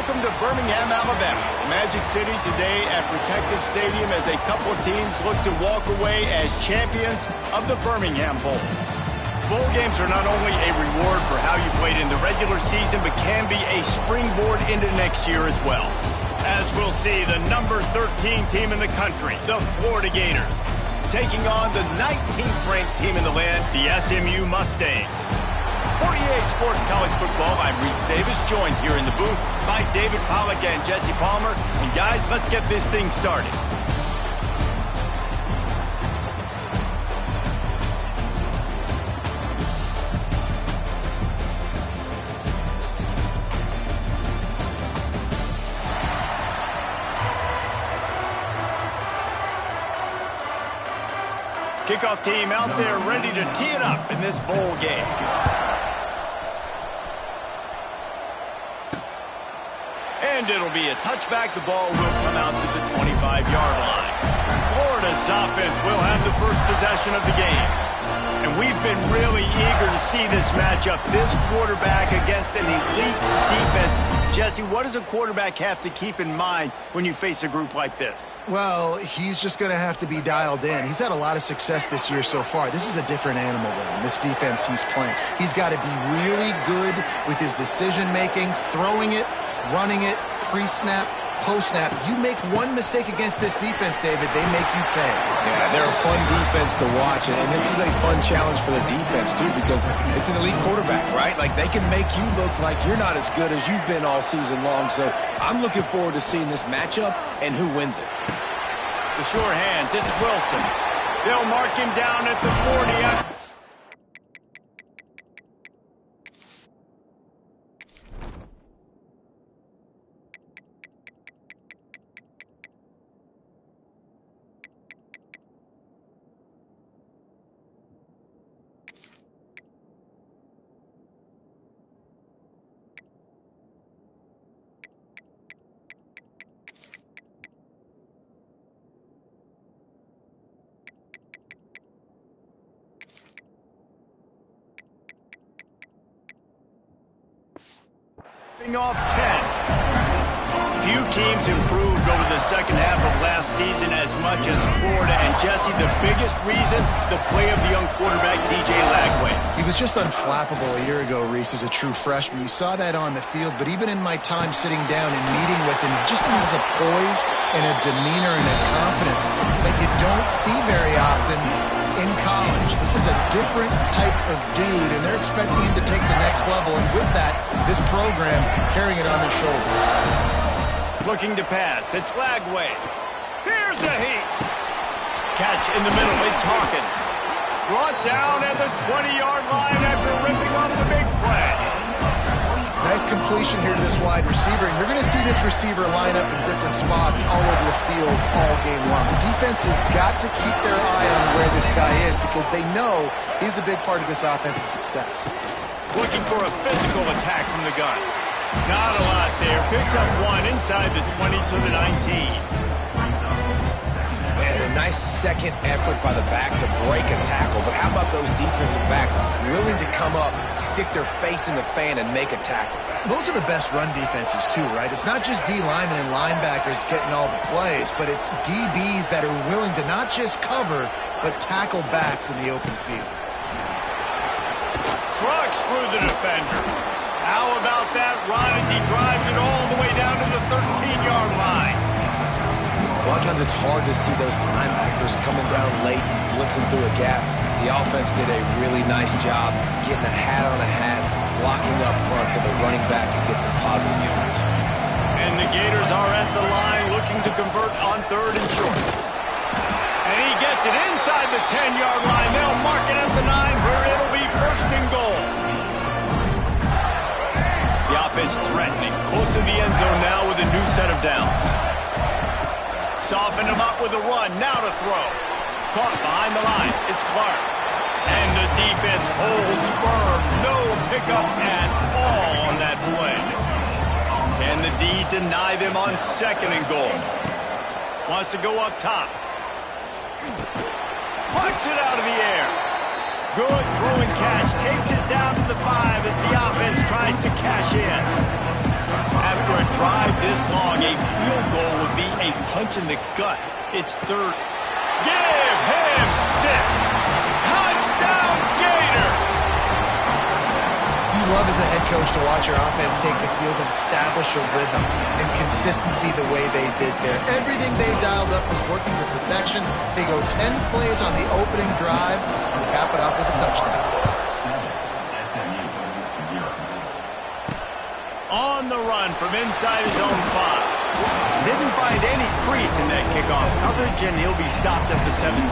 Welcome to Birmingham, Alabama, Magic City today at Protective Stadium as a couple of teams look to walk away as champions of the Birmingham Bowl. Bowl games are not only a reward for how you played in the regular season, but can be a springboard into next year as well. As we'll see, the number 13 team in the country, the Florida Gators, taking on the 19th ranked team in the land, the SMU Mustangs. 48 Sports College Football, I'm Reese Davis, joined here in the booth by David Pollack and Jesse Palmer. And guys, let's get this thing started. Kickoff team out there ready to tee it up in this bowl game. And it'll be a touchback. The ball will come out to the 25-yard line. Florida's offense will have the first possession of the game. And we've been really eager to see this matchup. This quarterback against an elite defense. Jesse, what does a quarterback have to keep in mind when you face a group like this? Well, he's just going to have to be dialed in. He's had a lot of success this year so far. This is a different animal than this defense he's playing. He's got to be really good with his decision-making, throwing it, running it, pre-snap, post-snap. You make one mistake against this defense, David, they make you pay. Yeah, they're a fun defense to watch, and this is a fun challenge for the defense, too, because it's an elite quarterback, right? Like, they can make you look like you're not as good as you've been all season long, so I'm looking forward to seeing this matchup and who wins it. The sure hands, it's Wilson. They'll mark him down at the 40. Off 10. Few teams improved over the second half of last season as much as Florida. And Jesse, the biggest reason, the play of the young quarterback, DJ Lagway. He was just unflappable a year ago, Reese, as a true freshman. You saw that on the field, but even in my time sitting down and meeting with him, he just has a poise and a demeanor and a confidence that you don't see very often in college. This is a different type of dude, and they're expecting him to take the next level, and with that, this program carrying it on their shoulders. Looking to pass, it's Lagway. Here's a heat. Catch in the middle, it's Hawkins. Brought down at the 20-yard line after ripping off the big play. Nice completion here to this wide receiver, and you're going to see this receiver line up in different spots all over the field all game long. The defense has got to keep their eye on where this guy is because they know he's a big part of this offense's success. Looking for a physical attack from the gun. Not a lot there. Picks up one inside the 20 to the 19. Man, a nice second effort by the back to break a tackle. But how about those defensive backs willing to come up, stick their face in the fan, and make a tackle? Those are the best run defenses, too, right? It's not just D linemen and linebackers getting all the plays, but it's DBs that are willing to not just cover, but tackle backs in the open field. Trucks through the defender. How about that run as he drives it all the way down to the 13-yard line? A lot of times it's hard to see those linebackers coming down late, blitzing through a gap. The offense did a really nice job getting a hat on a hat, blocking up front so the running back can get some positive yards. And the Gators are at the line looking to convert on 3rd and short. And he gets it inside the 10-yard line. They'll mark it at the 9 where it'll be 1st and goal. The offense threatening, close to the end zone now with a new set of downs. Soften him up with a run, now to throw. Caught behind the line, it's Clark. And the defense holds firm, no pickup at all on that play. Can the D deny them on 2nd and goal? Wants to go up top. Plucks it out of the air. Good throw and catch, takes it down to the 5 as the offense tries to cash in. After a drive this long, a field goal would be a punch in the gut. It's third. Give him 6. Touchdown, Gator! You love as a head coach to watch your offense take the field and establish a rhythm and consistency the way they did there. Everything they dialed up was working to perfection. They go 10 plays on the opening drive and cap it off with a touchdown. On the run from inside his own 5. Didn't find any crease in that kickoff coverage, and he'll be stopped at the 17.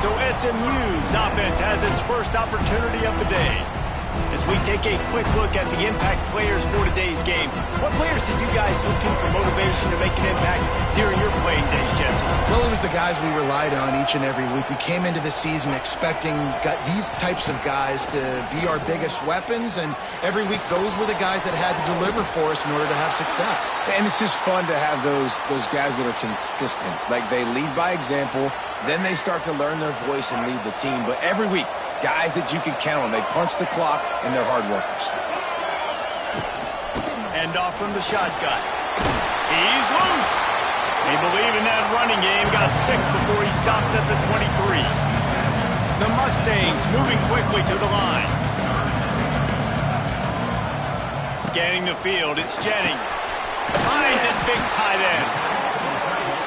So SMU's offense has its first opportunity of the day. As we take a quick look at the impact players for today's game, what players did you guys look to for motivation to make an impact during your playing days, Jesse? Well, it was the guys we relied on each and every week. We came into the season expecting these types of guys to be our biggest weapons, and every week those were the guys that had to deliver for us in order to have success. And it's just fun to have those guys that are consistent. Like, they lead by example, then they start to learn their voice and lead the team. But every week, guys that you can count on. They punch the clock, and they're hard workers. Hand off from the shotgun. He's loose. They believe in that running game. Got 6 before he stopped at the 23. The Mustangs moving quickly to the line. Scanning the field, it's Jennings. Finds his big tight end.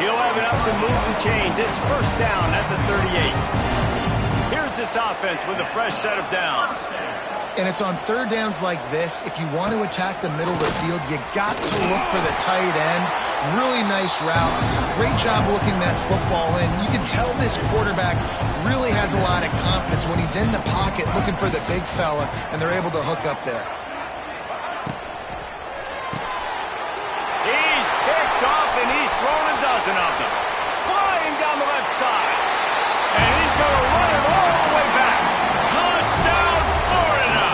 He'll have enough to move the chains. It's first down at the 38. Here's this offense with a fresh set of downs. And it's on third downs like this. If you want to attack the middle of the field, you got to look for the tight end. Really nice route. Great job looking that football in. You can tell this quarterback really has a lot of confidence when he's in the pocket looking for the big fella, and they're able to hook up there. He's picked off, and he's thrown a dozen of them. Flying down the left side. And he's going to run it all the way back. Touchdown, Florida!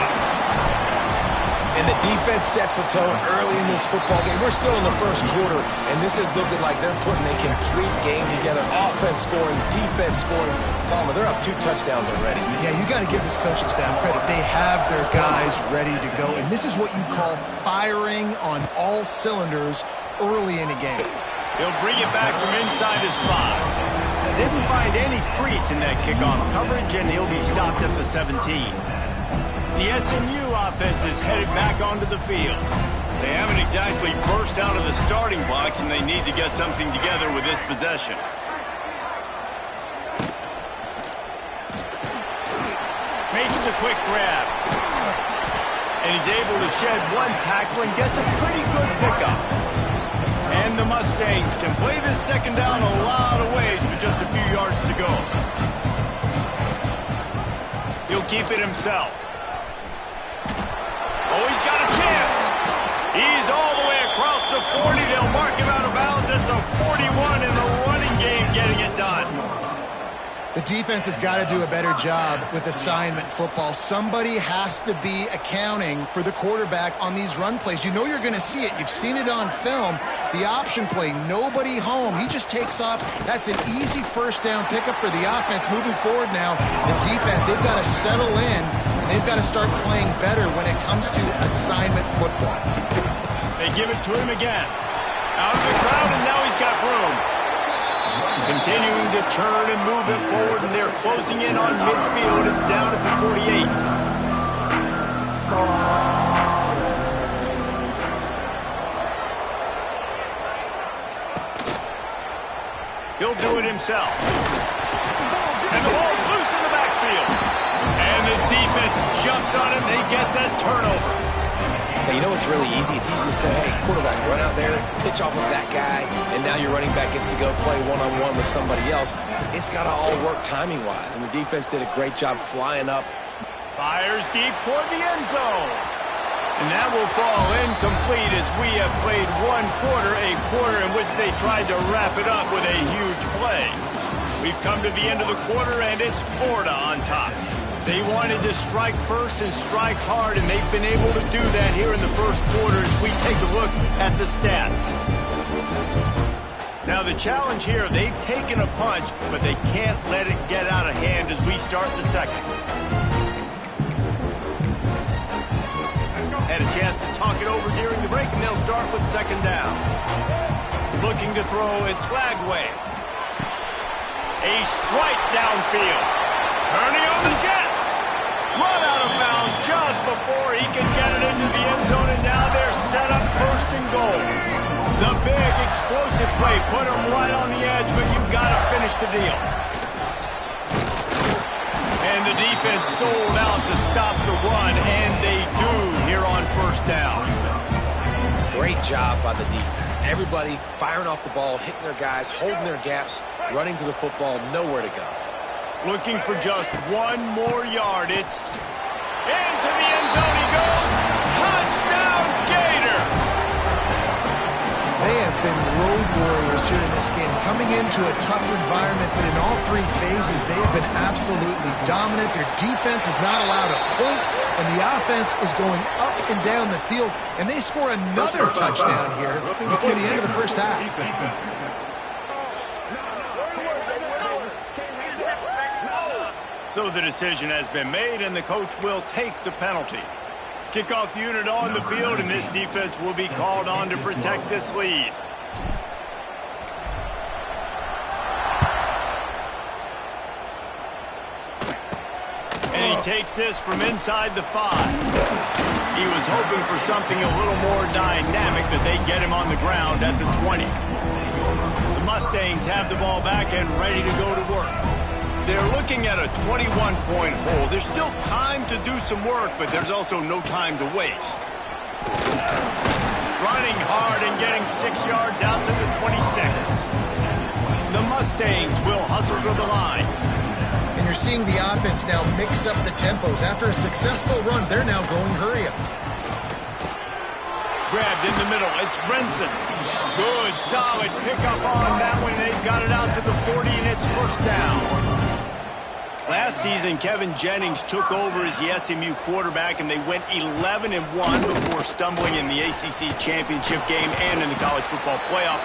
And the defense sets the tone early in this football game. We're still in the first quarter, and this is looking like they're putting a complete game together. Offense scoring, defense scoring. Palmer, they're up 2 touchdowns already. Yeah, you got to give this coaching staff credit. They have their guys ready to go, and this is what you call firing on all cylinders early in a game. He'll bring it back from inside his 5. Didn't find any crease in that kickoff coverage, and he'll be stopped at the 17. The SMU offense is headed back onto the field. They haven't exactly burst out of the starting blocks, and they need to get something together with this possession. Makes the quick grab. And he's able to shed 1 tackle and gets a pretty good pickup. And the Mustangs can play this second down a lot of ways with just a few yards to go. He'll keep it himself. Oh, he's got a chance. He's all the way across the 40. They'll mark him out of bounds at the 41 in the running game, getting it done. The defense has got to do a better job with assignment football. Somebody has to be accounting for the quarterback on these run plays. You know you're going to see it. You've seen it on film. The option play, nobody home. He just takes off. That's an easy first down pickup for the offense. Moving forward now, the defense, they've got to settle in, and they've got to start playing better when it comes to assignment football. They give it to him again. Out of the crowd, and now he's got room. Continuing to turn and move it forward, and they're closing in on midfield. It's down at the 48. He'll do it himself. And the ball's loose in the backfield. And the defense jumps on him. They get that turnover. Hey, you know what's really easy? It's easy to say, hey, quarterback, run out there, pitch off of that guy, and now your running back gets to go play one-on-one with somebody else. It's got to all work timing-wise, and the defense did a great job flying up. Fires deep toward the end zone. And that will fall incomplete as we have played 1 quarter, a quarter in which they tried to wrap it up with a huge play. We've come to the end of the quarter, and it's Florida on top. They wanted to strike first and strike hard, and they've been able to do that here in the first quarter as we take a look at the stats. Now the challenge here, they've taken a punch, but they can't let it get out of hand as we start the second. Had a chance to talk it over during the break, and they'll start with second down. Looking to throw, it's Glagway. A strike downfield. Turning on the Jets. Run out of bounds just before he can get it into the end zone, and now they're set up first and goal. The big explosive play put him right on the edge, but you got to finish the deal. And the defense sold out to stop the run, and they do here on first down. Great job by the defense. Everybody firing off the ball, hitting their guys, holding their gaps, running to the football, nowhere to go. Looking for just one more yard. It's into the end zone he goes. Touchdown, Gator! They have been road warriors here in this game, coming into a tough environment, but in all three phases, they have been absolutely dominant. Their defense is not allowed a point, and the offense is going up and down the field, and they score another touchdown here before the end of the first half. So the decision has been made, and the coach will take the penalty. Kickoff unit on the field, and this defense will be called on to protect this lead. And he takes this from inside the 5. He was hoping for something a little more dynamic, but they get him on the ground at the 20. The Mustangs have the ball back and ready to go to work. They're looking at a 21-point hole. There's still time to do some work, but there's also no time to waste. Running hard and getting 6 yards out to the 26. The Mustangs will hustle to the line. And you're seeing the offense now mix up the tempos. After a successful run, they're now going hurry up. Grabbed in the middle. It's Brinson. Good, solid pickup on that one. They've got it out to the 40, and it's first down. Last season, Kevin Jennings took over as the SMU quarterback, and they went 11-1 before stumbling in the ACC championship game and in the college football playoff.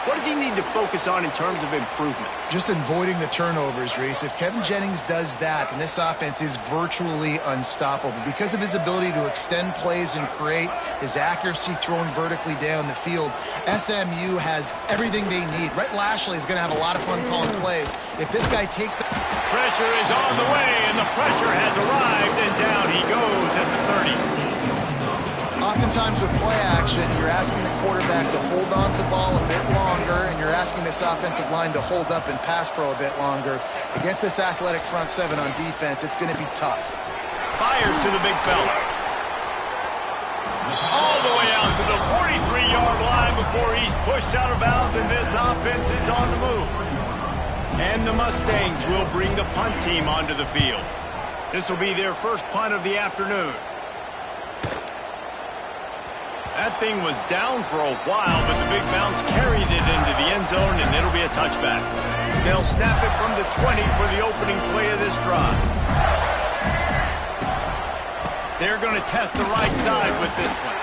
What does he need to focus on in terms of improvement? Just avoiding the turnovers, Reese. If Kevin Jennings does that, then this offense is virtually unstoppable because of his ability to extend plays and create, his accuracy throwing vertically down the field. SMU has everything they need. Rhett Lashley is going to have a lot of fun calling plays. If this guy takes the pressure is on the way, and the pressure has arrived, and down he goes at the 30. Oftentimes with play action, you're asking the quarterback to hold on to the ball a bit longer, and you're asking this offensive line to hold up and pass pro a bit longer. Against this athletic front seven on defense, it's going to be tough. Fires to the big fella. All the way out to the 43-yard line before he's pushed out of bounds, and this offense is on the move. And the Mustangs will bring the punt team onto the field. This will be their first punt of the afternoon. That thing was down for a while, but the big bounce carried it into the end zone, and it'll be a touchback. They'll snap it from the 20 for the opening play of this drive. They're going to test the right side with this one.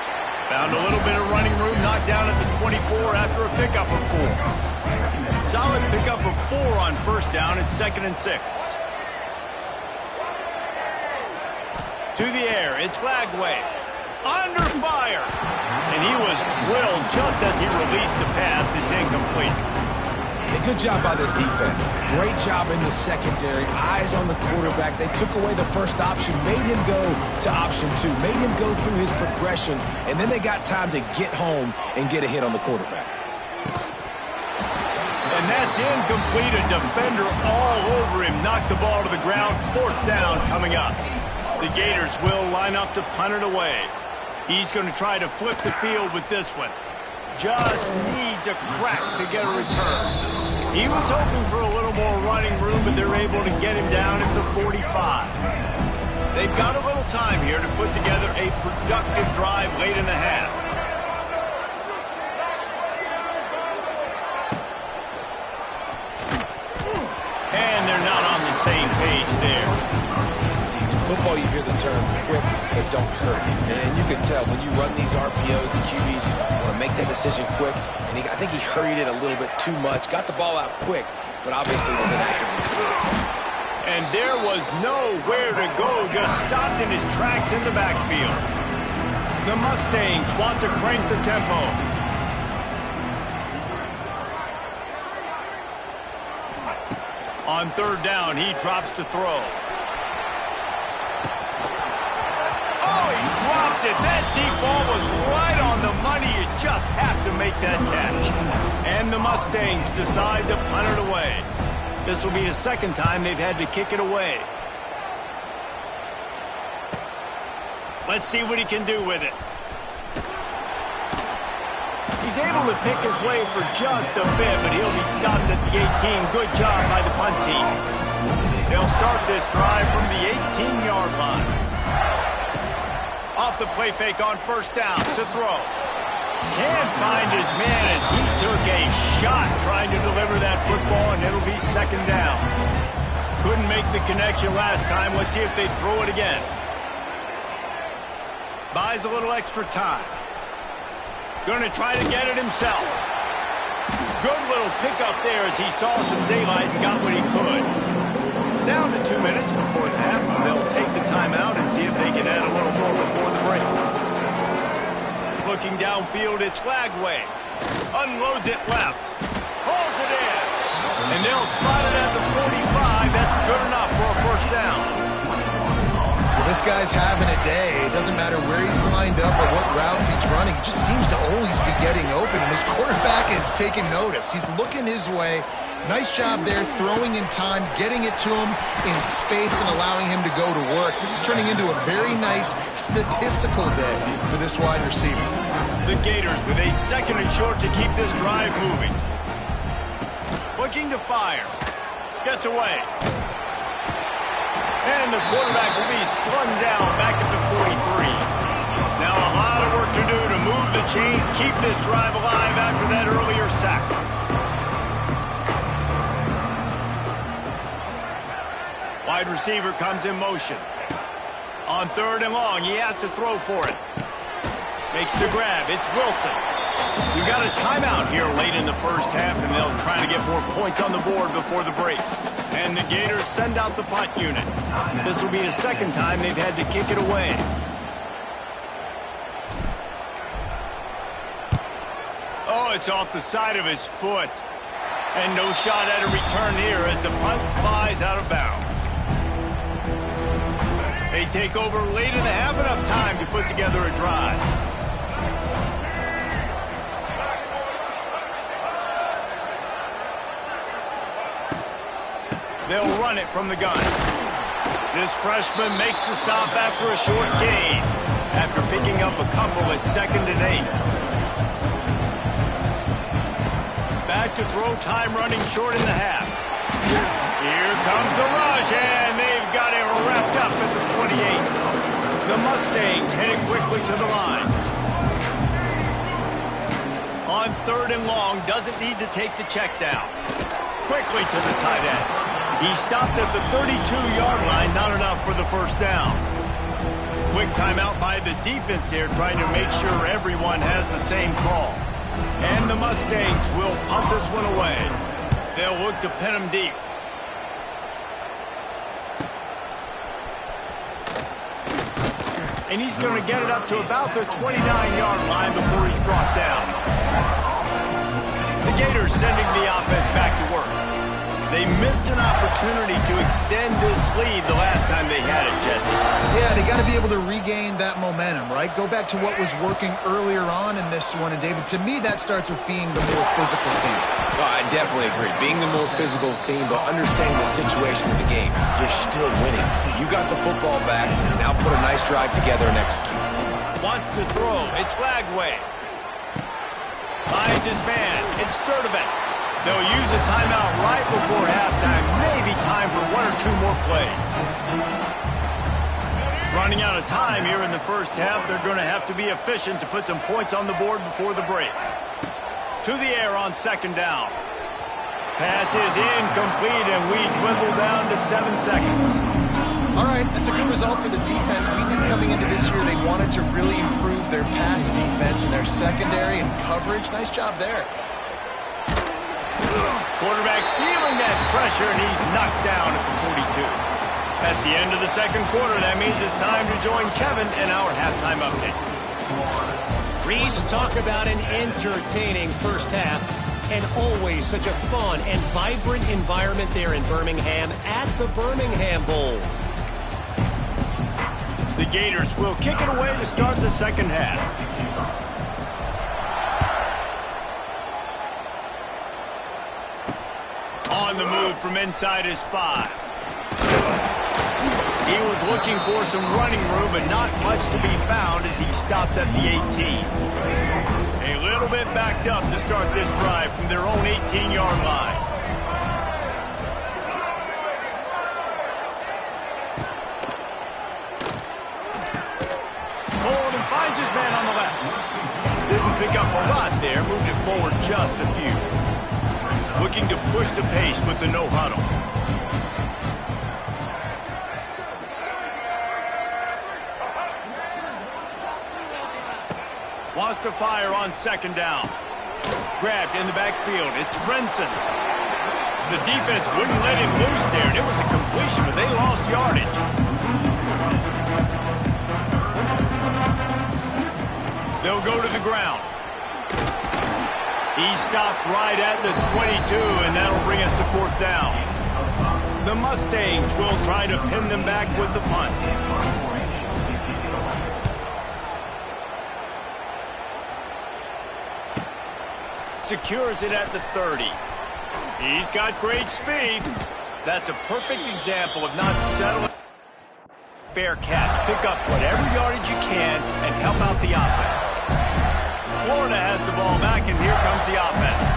Found a little bit of running room, knocked down at the 24 after a pickup of 4. Solid pickup of 4 on first down. It's 2nd and 6. To the air, it's Glagway. Under fire. And he was drilled just as he released the pass. It's incomplete. A good job by this defense. Great job in the secondary. Eyes on the quarterback. They took away the first option, made him go to option 2, made him go through his progression, and then they got time to get home and get a hit on the quarterback. And that's incomplete. A defender all over him. Knocked the ball to the ground. 4th down coming up. The Gators will line up to punt it away. He's going to try to flip the field with this one. Just needs a crack to get a return. He was hoping for a little more running room, but they're able to get him down at the 45. They've got a little time here to put together a productive drive late in the half. And they're not on the same page there. Football, you hear the term quick but don't hurry. And you can tell when you run these RPOs, the QBs want to make that decision quick. And I think he hurried it a little bit too much. Got the ball out quick, but obviously was inaccurate in his space. And there was nowhere to go. Just stopped in his tracks in the backfield. The Mustangs want to crank the tempo. On third down, he drops to throw. Oh, he dropped it. That deep ball was right on the money. You just have to make that catch. And the Mustangs decide to punt it away. This will be the second time they've had to kick it away. Let's see what he can do with it. He's able to pick his way for just a bit, but he'll be stopped at the 18. Good job by the punt team. They'll start this drive from the 18-yard line. Off the play fake on first down to throw. Can't find his man as he took a shot trying to deliver that football, and it'll be second down. Couldn't make the connection last time. Let's see if they throw it again. Buys a little extra time. Going to try to get it himself. Good little pickup there as he saw some daylight and got what he could. Down to 2 minutes before the half. They'll take the timeout and see if they can add a little more before the break. Looking downfield, it's Lagway. Unloads it left. Hauls it in. And they'll spot it at the 45. That's good enough for a first down. This guy's having a day. It doesn't matter where he's lined up or what routes he's running. He just seems to always be getting open, and his quarterback is taking notice. He's looking his way. Nice job there, throwing in time, getting it to him in space, and allowing him to go to work. This is turning into a very nice statistical day for this wide receiver. The Gators with a second and short to keep this drive moving. Looking to fire. Gets away. And the quarterback will be slung down back at the 43. Now a lot of work to do to move the chains, keep this drive alive after that earlier sack. Wide receiver comes in motion. On third and long, he has to throw for it. Makes the grab. It's Wilson. We got a timeout here late in the first half, and they'll try to get more points on the board before the break. And the Gators send out the punt unit. This will be the second time they've had to kick it away. Oh, it's off the side of his foot. And no shot at a return here as the punt flies out of bounds. They take over late in the half, enough time to put together a drive. They'll run it from the gun. This freshman makes the stop after a short gain, after picking up a couple at 2nd and 8. Back to throw, time running short in the half. Here comes the rush, and they've got it wrapped up at the 28. The Mustangs headed quickly to the line. On third and long, doesn't need to take the check down. Quickly to the tight end. He stopped at the 32-yard line, not enough for the first down. Quick timeout by the defense there, trying to make sure everyone has the same call. And the Mustangs will punt this one away. They'll look to pin him deep. And he's going to get it up to about the 29-yard line before he's brought down. The Gators sending the offense back to work. They missed an opportunity to extend this lead the last time they had it, Jesse. Yeah, they got to be able to regain that momentum, right? Go back to what was working earlier on in this one. And, David, to me, that starts with being the more physical team. Oh, I definitely agree. Being the more physical team, but understanding the situation of the game. You're still winning. You got the football back. Now put a nice drive together and execute. Wants to throw. It's Lagway. Finds his man. It's Sturdivant. They'll use a timeout right before halftime. Maybe time for 1 or 2 more plays. Running out of time here in the first half. They're going to have to be efficient to put some points on the board before the break. To the air on second down. Pass is incomplete, and we dwindle down to 7 seconds. All right, that's a good result for the defense. We knew coming into this year they wanted to really improve their pass defense and their secondary and coverage. Nice job there. Quarterback feeling that pressure, and he's knocked down at the 42. That's the end of the second quarter. That means it's time to join Kevin in our halftime update. Reese, talk about an entertaining first half, and always such a fun and vibrant environment there in Birmingham at the Birmingham Bowl. The Gators will kick it away to start the second half. On the move from inside his 5. He was looking for some running room, but not much to be found as he stopped at the 18. A little bit backed up to start this drive from their own 18-yard line. Hold and finds his man on the left. Didn't pick up a lot there, moved it forward just a few. Looking to push the pace with the no huddle. Wants to fire on second down. Grabbed in the backfield. It's Brinson. The defense wouldn't let him loose there, and it was a completion, but they lost yardage. They'll go to the ground. He stopped right at the 22, and that'll bring us to fourth down. The Mustangs will try to pin them back with the punt. Secures it at the 30. He's got great speed. That's a perfect example of not settling. Fair catch. Pick up whatever yardage you can and help out the offense. Florida has the ball back, and here comes the offense.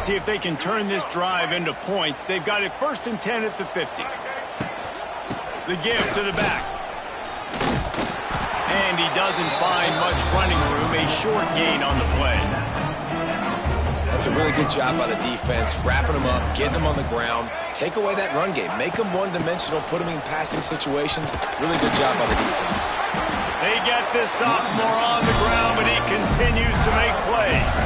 See if they can turn this drive into points. They've got it 1st and 10 at the 50. The give to the back. And he doesn't find much running room. A short gain on the play. That's a really good job by the defense, wrapping them up, getting them on the ground, take away that run game, make them one-dimensional, put them in passing situations. Really good job by the defense. They get this sophomore on the ground, but he continues to make plays.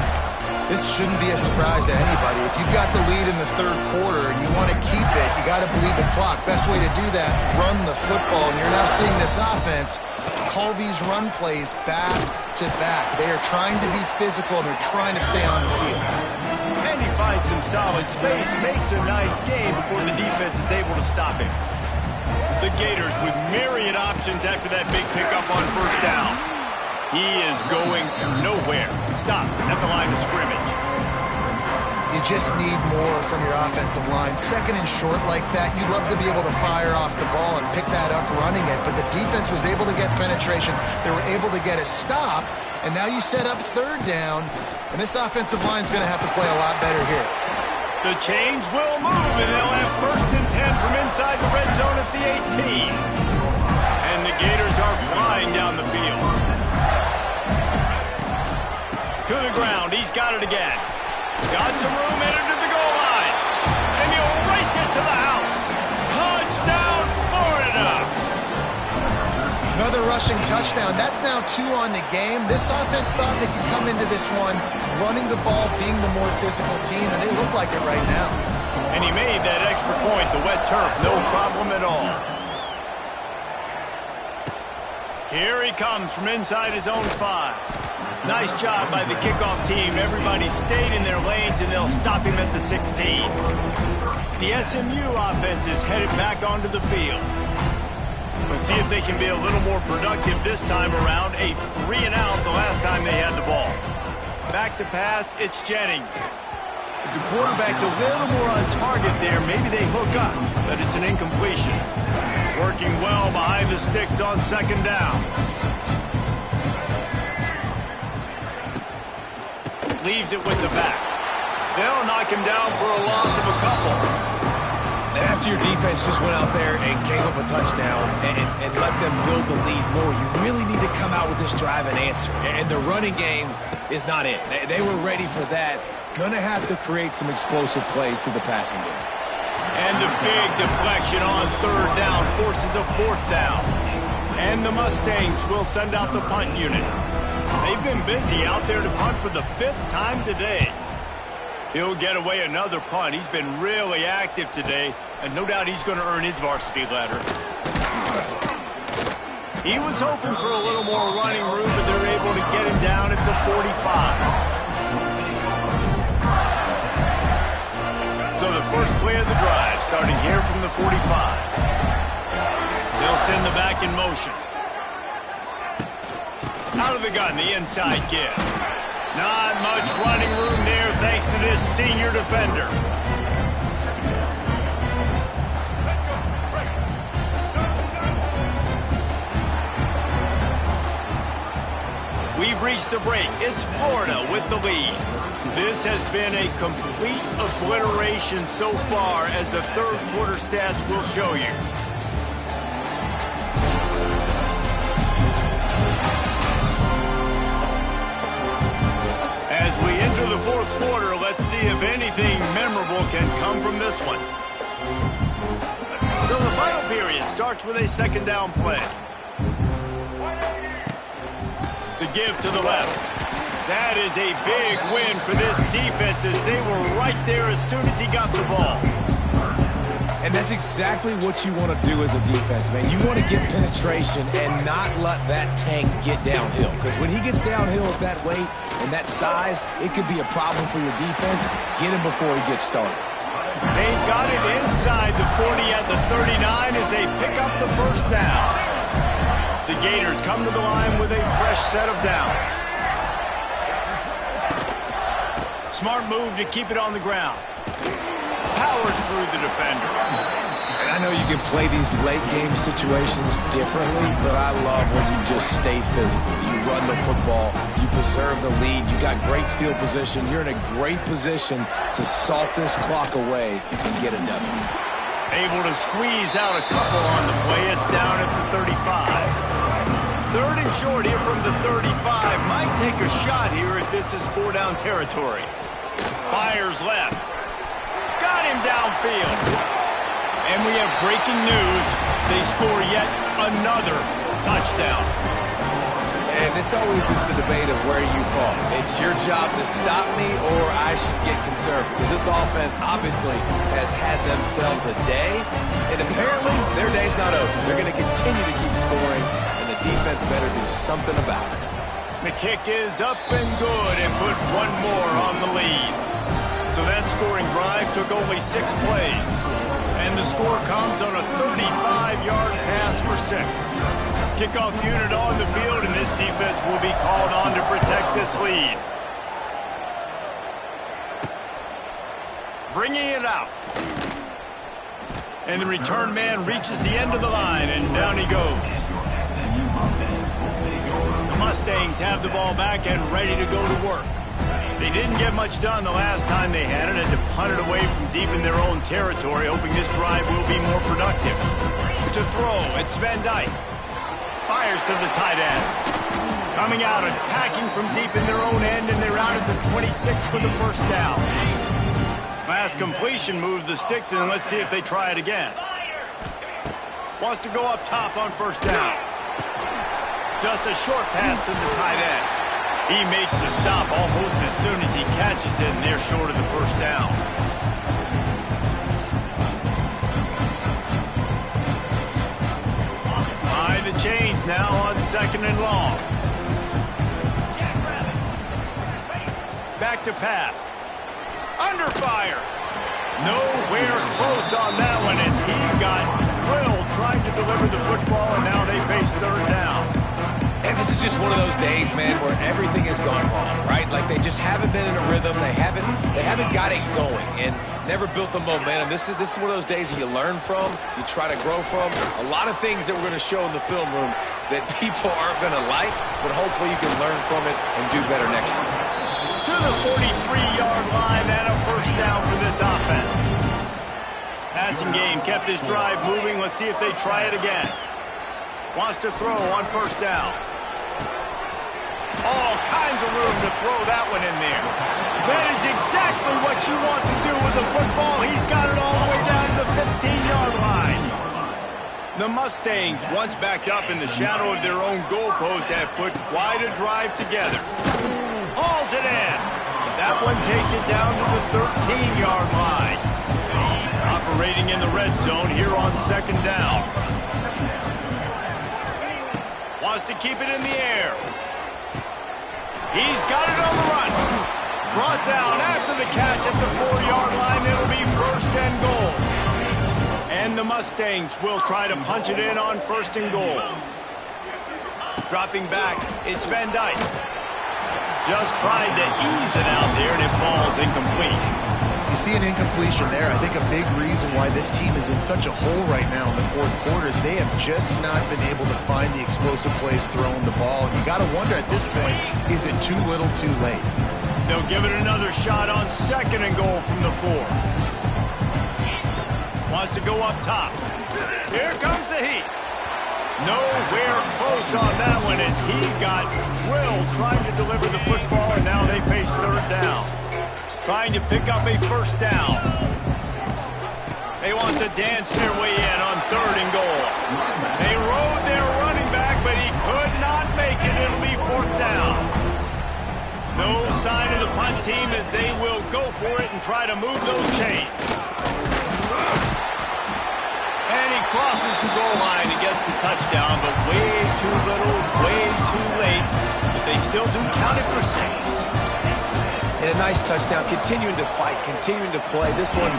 This shouldn't be a surprise to anybody. If you've got the lead in the third quarter and you want to keep it, you got to bleed the clock. Best way to do that, run the football. And you're now seeing this offense call these run plays back to back. They are trying to be physical, and they're trying to stay on the field. And he finds some solid space, makes a nice game before the defense is able to stop him. The Gators with myriad options after that big pickup on first down. He is going nowhere. Stop at the line of scrimmage. You just need more from your offensive line. Second and short like that, you'd love to be able to fire off the ball and pick that up running it, but the defense was able to get penetration. They were able to get a stop, and now you set up third down, and this offensive line is going to have to play a lot better here. The chains will move, and they'll have 1st and 10 from inside the red zone at the 18. And the Gators are flying down the field. To the ground, he's got it again. Got some room, entered to the goal line. And he'll race it to the house. Touchdown, Florida! Another rushing touchdown. That's now 2 on the game. This offense thought they could come into this one running the ball, being the more physical team, and they look like it right now. And he made that extra point, the wet turf, no problem at all. Here he comes from inside his own 5. Nice job by the kickoff team. Everybody stayed in their lanes, and they'll stop him at the 16. The SMU offense is headed back onto the field. We'll see if they can be a little more productive this time around. A 3-and-out the last time they had the ball. Back to pass, it's Jennings. If the quarterback's a little more on target there, maybe they hook up, but it's an incompletion. Working well behind the sticks on second down. Leaves it with the back. They'll knock him down for a loss of a couple. And after your defense just went out there and gave up a touchdown and let them build the lead more, you really need to come out with this drive and answer. And the running game is not it. They were ready for that. Gonna have to create some explosive plays through the passing game. And the big deflection on third down forces a fourth down. And the Mustangs will send out the punt unit. They've been busy out there to punt for the 5th time today. He'll get away another punt. He's been really active today, and no doubt he's going to earn his varsity ladder. He was hoping for a little more running room, but they're able to get him down at the 45. So the first play of the drive, starting here from the 45. They'll send the back in motion. Out of the gun, the inside give. Not much running room there thanks to this senior defender. We've reached the break. It's Florida with the lead. This has been a complete obliteration so far, as the third quarter stats will show you. As we enter the fourth quarter, let's see if anything memorable can come from this one. So the final period starts with a second down play. The give to the left. That is a big win for this defense, as they were right there as soon as he got the ball. And that's exactly what you want to do as a defense, man. You want to get penetration and not let that tank get downhill. Because when he gets downhill at that weight and that size, it could be a problem for your defense. Get him before he gets started. They've got it inside the 40 at the 39 as they pick up the first down. The Gators come to the line with a fresh set of downs. Smart move to keep it on the ground. Powers through the defender. And I know you can play these late game situations differently, but I love when you just stay physical. You run the football, you preserve the lead, you got great field position. You're in a great position to salt this clock away and get a W. Able to squeeze out a couple on the play. It's down at the 35. Third and short here from the 35. Might take a shot here if this is four-down territory. Fires left. Got him downfield. And we have breaking news. They score yet another touchdown. And this always is the debate of where you fall. It's your job to stop me, or I should get concerned. Because this offense obviously has had themselves a day. And apparently, their day's not over. They're going to continue to keep scoring. And the defense better do something about it. The kick is up and good, and put one more on the lead. So that scoring drive took only 6 plays. And the score comes on a 35-yard pass for 6. Kickoff unit on the field, and this defense will be called on to protect this lead. Bringing it out. And the return man reaches the end of the line, and down he goes. The Mustangs have the ball back and ready to go to work. They didn't get much done the last time they had it, and to punt it away from deep in their own territory, hoping this drive will be more productive. To throw, it's Van Dyke. Fires to the tight end. Coming out, attacking from deep in their own end, and they're out at the 26 for the first down. Last completion moved the sticks, and let's see if they try it again. Wants to go up top on first down. Just a short pass to the tight end. He makes the stop almost as soon as he catches it, and they're short of the first down. By the chains now on second and long. Back to pass. Under fire. Nowhere close on that one as he got drilled trying to deliver the football, and now they face third down. And this is just one of those days, man, where everything has gone wrong, right? Like they just haven't been in a rhythm. They haven't got it going and never built the momentum. This is one of those days that you learn from, you try to grow from. A lot of things that we're going to show in the film room that people aren't going to like, but hopefully you can learn from it and do better next time. To the 43-yard line and a first down for this offense. Passing game kept this drive moving. Let's see if they try it again. Wants to throw on first down. All kinds of room to throw that one in there. That is exactly what you want to do with the football. He's got it all the way down to the 15-yard line. The Mustangs, once backed up in the shadow of their own goalpost, have put quite a drive together. Hauls it in. That one takes it down to the 13-yard line. Operating in the red zone here on second down. Wants to keep it in the air. He's got it on the run. Brought down after the catch at the 4-yard line. It'll be 1st and goal. And the Mustangs will try to punch it in on 1st and goal. Dropping back, it's Van Dyke. Just tried to ease it out there, and it falls incomplete. You see an incompletion there. I think a big reason why this team is in such a hole right now in the 4th quarter is they have just not been able to find the explosive plays throwing the ball. And you got to wonder at this point, is it too little too late? They'll give it another shot on 2nd and goal from the 4. Wants to go up top. Here comes the heat. Nowhere close on that one as he got drilled trying to deliver the football, and now they face 3rd down. Trying to pick up a 1st down. They want to dance their way in on 3rd and goal. They rode their running back, but he could not make it. It'll be 4th down. No sign of the punt team as they will go for it and try to move those chains. And he crosses the goal line and gets the touchdown, but way too little, way too late. But they still do count it for 6. And a nice touchdown, continuing to fight, continuing to play. This one,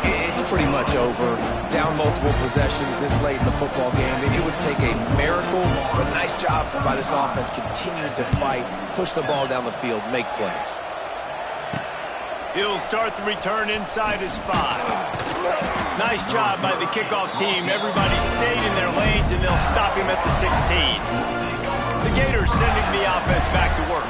it's pretty much over. Down multiple possessions this late in the football game. It would take a miracle, but nice job by this offense continuing to fight, push the ball down the field, make plays. He'll start the return inside his 5. Nice job by the kickoff team. Everybody stayed in their lanes, and they'll stop him at the 16. The Gators sending the offense back to work.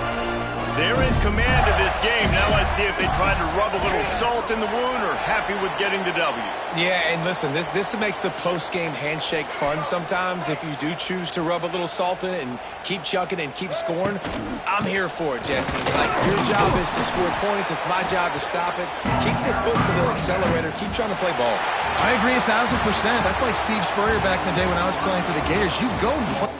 They're in command of this game. Now let's see if they try to rub a little salt in the wound or happy with getting the W. Yeah, and listen, this makes the post-game handshake fun sometimes. If you do choose to rub a little salt in it and keep chucking and keep scoring, I'm here for it, Jesse. Like, your job is to score points. It's my job to stop it. Keep the foot to the accelerator. Keep trying to play ball. I agree 1,000%. That's like Steve Spurrier back in the day when I was playing for the Gators. You go and play.